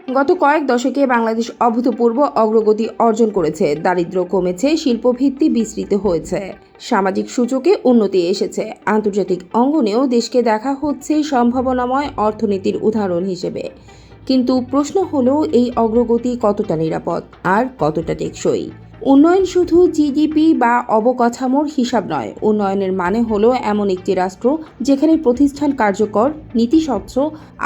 গত কয়েক দশকে বাংলাদেশ অভূতপূর্ব অগ্রগতি অর্জন করেছে। দারিদ্র্য কমেছে, শিল্পভিত্তি বিস্তৃত হয়েছে, সামাজিক সূচকে উন্নতি এসেছে। আন্তর্জাতিক অঙ্গনেও দেশকে দেখা হচ্ছে সম্ভাবনাময় অর্থনীতির উদাহরণ হিসেবে। কিন্তু প্রশ্ন হলো, এই অগ্রগতি কতটা নিরাপদ আর কতটা টেকসই? উন্নয়ন শুধু জিডিপি বা অবকাঠামোর হিসাব নয়। উন্নয়নের মানে হলো এমন একটি রাষ্ট্র যেখানে প্রতিষ্ঠান কার্যকর, নীতি স্বচ্ছ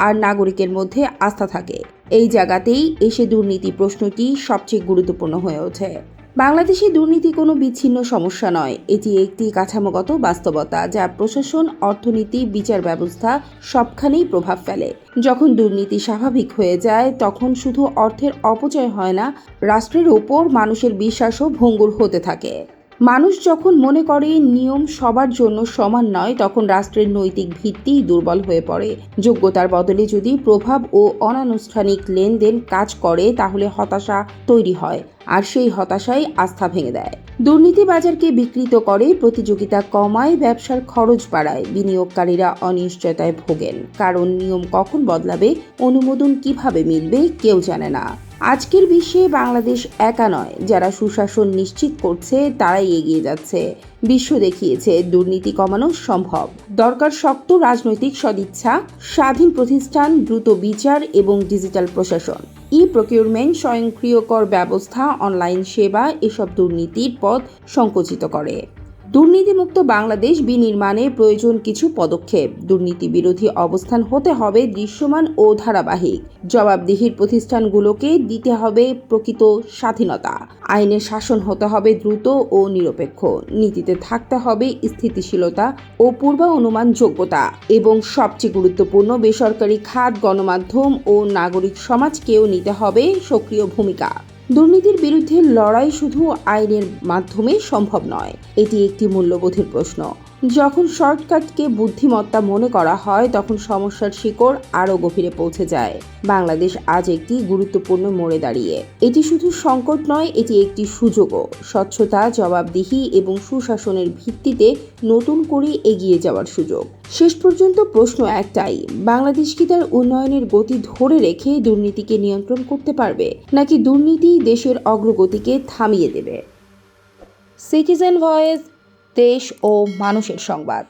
আর নাগরিকের মধ্যে আস্থা থাকে। এই জায়গাতেই এসে দুর্নীতি প্রশ্নটি সবচেয়ে গুরুত্বপূর্ণ হয়ে ওঠে। বাংলাদেশে দুর্নীতি কোনো বিচ্ছিন্ন সমস্যা নয়, এটি একটি কাঠামোগত বাস্তবতা যা প্রশাসন, অর্থনীতি, বিচার ব্যবস্থা সবখানেই প্রভাব ফেলে। যখন দুর্নীতি স্বাভাবিক হয়ে যায়, তখন শুধু অর্থের অপচয় হয় না, রাষ্ট্রের ওপর মানুষের বিশ্বাসও ভঙ্গুর হতে থাকে। মানুষ যখন মনে করে নিয়ম সবার জন্য সমান নয়, তখন রাষ্ট্রের নৈতিক ভিত্তি দুর্বল হয়ে পড়ে। যোগ্যতার বদলে যদি প্রভাব ও অনানুষ্ঠানিক লেনদেন কাজ করে, তাহলে হতাশা তৈরি হয়, আর সেই হতাশাই আস্থা ভেঙে দেয়। দুর্নীতি বাজারকে বিকৃত করে, প্রতিযোগিতা কমায়, ব্যবসার খরচ বাড়ায়, বিনিয়োগকারীরা অনিশ্চয়তায় ভোগেন, কারণ নিয়ম কখন বদলাবে, অনুমোদন কিভাবে মিলবে, কেউ জানে না। আজকের বিশ্বে বাংলাদেশ একা নয়, যারা সুশাসন নিশ্চিত করছে তারাই এগিয়ে যাচ্ছে। বিশ্ব দেখিয়েছে দুর্নীতি কমানো সম্ভব। দরকার শক্ত রাজনৈতিক সদিচ্ছা, স্বাধীন প্রতিষ্ঠান, দ্রুত বিচার এবং ডিজিটাল প্রশাসন। প্রকিউরমেন্ট, স্বয়ংক্রিয়কর ব্যবস্থা, অনলাইন সেবা এসব দুর্নীতির পথ সংকুচিত করে। দুর্নীতিমুক্ত বাংলাদেশ বিনির্মাণে প্রয়োজন কিছু পদক্ষেপ। দুর্নীতি বিরোধী অবস্থান হতে হবে দৃশ্যমান ও ধারাবাহিক। জবাবদিহির প্রতিষ্ঠানগুলোকে দিতে হবে প্রকৃত স্বাধীনতা। আইনের শাসন হতে হবে দ্রুত ও নিরপেক্ষ। নীতিতে থাকতে হবে স্থিতিশীলতা ও পূর্বানুমান যোগ্যতা। এবং সবচেয়ে গুরুত্বপূর্ণ, বেসরকারি খাত, গণমাধ্যম ও নাগরিক সমাজকেও নিতে হবে সক্রিয় ভূমিকা। দুর্নীতির বিরুদ্ধে লড়াই শুধু আইনের মাধ্যমে সম্ভব নয়, এটি একটি মূল্যবোধের প্রশ্ন। যখন শর্টকাটকে বুদ্ধিমত্তা মনে করা হয়, তখন সমস্যার শিকড় আরও গভীরে পৌঁছে যায়। বাংলাদেশ আজ একটি গুরুত্বপূর্ণ মোড়ে দাঁড়িয়ে। এটি শুধু সংকট নয়, এটি একটি সুযোগও। স্বচ্ছতা, জবাবদিহি এবং সুশাসনের ভিত্তিতে নতুন করে এগিয়ে যাওয়ার সুযোগ। শেষ পর্যন্ত প্রশ্ন একটাই, বাংলাদেশ কি তার উন্নয়নের গতি ধরে রেখে দুর্নীতিকে নিয়ন্ত্রণ করতে পারবে, নাকি দুর্নীতি দেশের অগ্রগতিকে থামিয়ে দেবে? সিটিজেন ভয়েস, দেশ ও মানুষের সংবাদ।